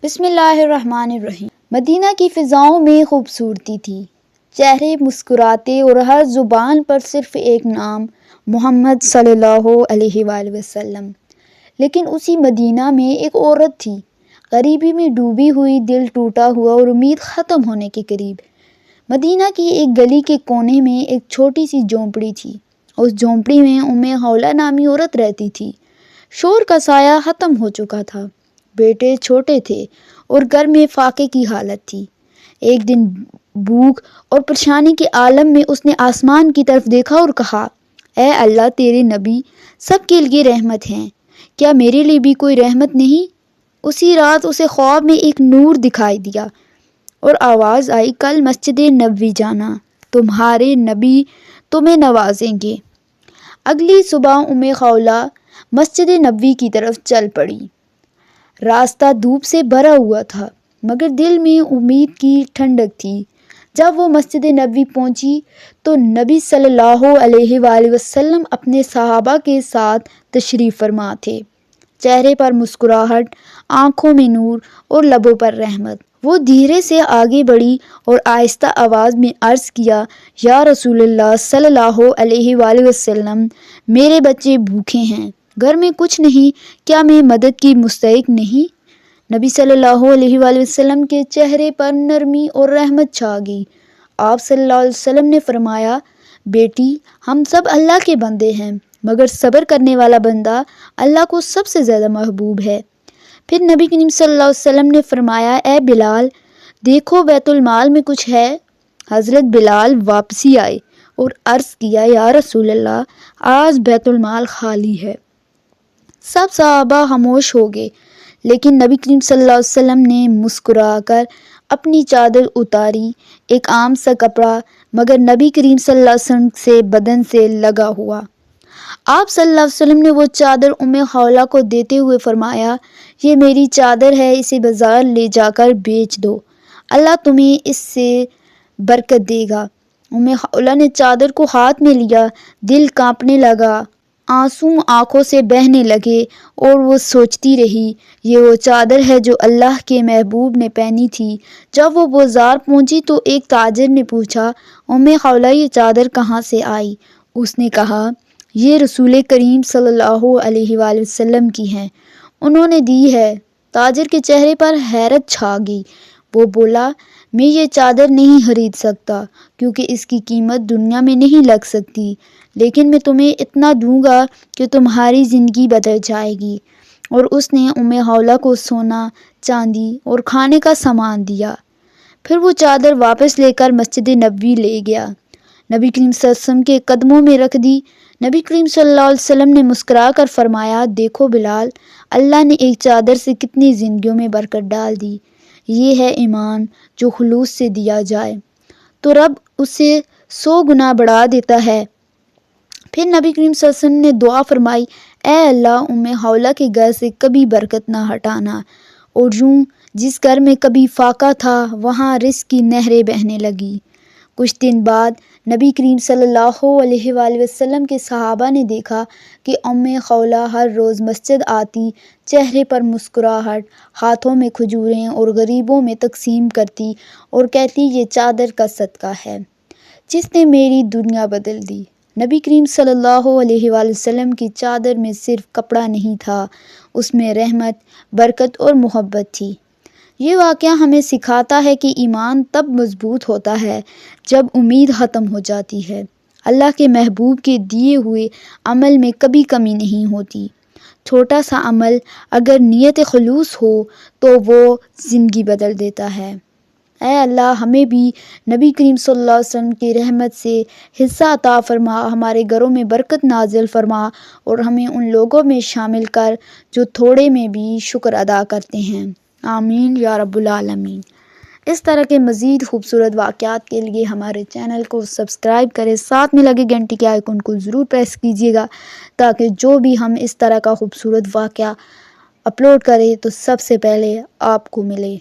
بسم اللہ الرحمن الرحیم۔ مدینہ کی فضاؤں میں خوبصورتی تھی، چہرے مسکراتے اور ہر زبان پر صرف ایک نام، محمد صلی اللہ علیہ وآلہ وسلم۔ لیکن اسی مدینہ میں ایک عورت تھی، غریبی میں ڈوبی ہوئی، دل ٹوٹا ہوا اور امید ختم ہونے کے قریب۔ مدینہ کی ایک گلی کے کونے میں ایک چھوٹی سی جھونپڑی تھی۔ اس جھونپڑی میں خولہ نامی عورت رہتی تھی۔ شور کا سایہ ختم ہو چکا تھا، بیٹے چھوٹے تھے اور گھر میں فاقے کی حالت تھی۔ ایک دن بھوک اور پریشانی کے عالم میں اس نے آسمان کی طرف دیکھا اور کہا، اے اللہ، تیرے نبی سب کے لیے رحمت ہیں، کیا میرے لیے بھی کوئی رحمت نہیں؟ اسی رات اسے خواب میں ایک نور دکھائی دیا اور آواز آئی، کل مسجد نبوی جانا، تمہارے نبی تمہیں نوازیں گے۔ اگلی صبح خولہ مسجد نبوی کی طرف چل پڑی۔ راستہ دھوپ سے بھرا ہوا تھا، مگر دل میں امید کی ٹھنڈک تھی۔ جب وہ مسجد نبوی پہنچی تو نبی صلی اللہ علیہ وآلہ وسلم اپنے صحابہ کے ساتھ تشریف فرما تھے، چہرے پر مسکراہٹ، آنکھوں میں نور اور لبوں پر رحمت۔ وہ دھیرے سے آگے بڑھی اور آہستہ آواز میں عرض کیا، یا رسول اللہ صلی اللہ علیہ وآلہ وسلم، میرے بچے بھوکے ہیں، گھر میں کچھ نہیں، کیا میں مدد کی مستحق نہیں؟ نبی صلی اللہ علیہ وآلہ وسلم کے چہرے پر نرمی اور رحمت چھا گئی۔ آپ صلی اللہ علیہ وسلم نے فرمایا، بیٹی، ہم سب اللہ کے بندے ہیں، مگر صبر کرنے والا بندہ اللہ کو سب سے زیادہ محبوب ہے۔ پھر نبی کریم صلی اللہ علیہ وسلم نے فرمایا، اے بلال، دیکھو بیت المال میں کچھ ہے؟ حضرت بلال واپسی آئے اور عرض کیا، یا رسول اللہ، آج بیت المال خالی ہے۔ سب صحابہ خاموش ہو گئے، لیکن نبی کریم صلی اللہ علیہ وسلم نے مسکرا کر اپنی چادر اتاری، ایک عام سا کپڑا، مگر نبی کریم صلی اللہ علیہ وسلم سے بدن سے لگا ہوا۔ آپ صلی اللہ علیہ وسلم نے وہ چادر خولہ کو دیتے ہوئے فرمایا، یہ میری چادر ہے، اسے بازار لے جا کر بیچ دو، اللہ تمہیں اس سے برکت دے گا۔ خولہ نے چادر کو ہاتھ میں لیا، دل کانپنے لگا، آنسو آنکھوں سے بہنے لگے اور وہ سوچتی رہی، یہ وہ چادر ہے جو اللہ کے محبوب نے پہنی تھی۔ جب وہ بازار پہنچی تو ایک تاجر نے پوچھا، خولہ، یہ چادر کہاں سے آئی؟ اس نے کہا، یہ رسول کریم صلی اللہ علیہ وآلہ وسلم کی ہے، انہوں نے دی ہے۔ تاجر کے چہرے پر حیرت چھا گئی۔ وہ بولا، میں یہ چادر نہیں خرید سکتا کیونکہ اس کی قیمت دنیا میں نہیں لگ سکتی، لیکن میں تمہیں اتنا دوں گا کہ تمہاری زندگی بدل جائے گی۔ اور اس نے خولہ کو سونا، چاندی اور کھانے کا سامان دیا۔ پھر وہ چادر واپس لے کر مسجد نبوی لے گیا، نبی کریم صلی اللہ علیہ وسلم کے قدموں میں رکھ دی۔ نبی کریم صلی اللہ علیہ وسلم نے مسکرا کر فرمایا، دیکھو بلال، اللہ نے ایک چادر سے کتنی زندگیوں میں برکت ڈال دی۔ یہ ہے ایمان، جو خلوص سے دیا جائے تو رب اسے 100 گنا بڑھا دیتا ہے۔ پھر نبی کریم صلی اللہ علیہ وسلم نے دعا فرمائی، اے اللہ، خولہ کے گھر سے کبھی برکت نہ ہٹانا، اور یوں جس گھر میں کبھی فاقہ تھا وہاں رزق کی نہریں بہنے لگی۔ کچھ دن بعد نبی کریم صلی اللہ علیہ وآلہ وسلم کے صحابہ نے دیکھا کہ خولہ ہر روز مسجد آتی، چہرے پر مسکراہٹ، ہاتھوں میں کھجوریں اور غریبوں میں تقسیم کرتی اور کہتی، یہ چادر کا صدقہ ہے جس نے میری دنیا بدل دی۔ نبی کریم صلی اللہ علیہ وآلہ وسلم کی چادر میں صرف کپڑا نہیں تھا، اس میں رحمت، برکت اور محبت تھی۔ یہ واقعہ ہمیں سکھاتا ہے کہ ایمان تب مضبوط ہوتا ہے جب امید ختم ہو جاتی ہے۔ اللہ کے محبوب کے دیے ہوئے عمل میں کبھی کمی نہیں ہوتی۔ چھوٹا سا عمل اگر نیت خلوص ہو تو وہ زندگی بدل دیتا ہے۔ اے اللہ، ہمیں بھی نبی کریم صلی اللہ علیہ وسلم کی رحمت سے حصہ عطا فرما، ہمارے گھروں میں برکت نازل فرما اور ہمیں ان لوگوں میں شامل کر جو تھوڑے میں بھی شکر ادا کرتے ہیں۔ آمین یا رب العالمین۔ اس طرح کے مزید خوبصورت واقعات کے لیے ہمارے چینل کو سبسکرائب کریں، ساتھ میں لگے گھنٹی کے آئیکن کو ضرور پریس کیجیے گا تاکہ جو بھی ہم اس طرح کا خوبصورت واقعہ اپلوڈ کریں تو سب سے پہلے آپ کو ملے۔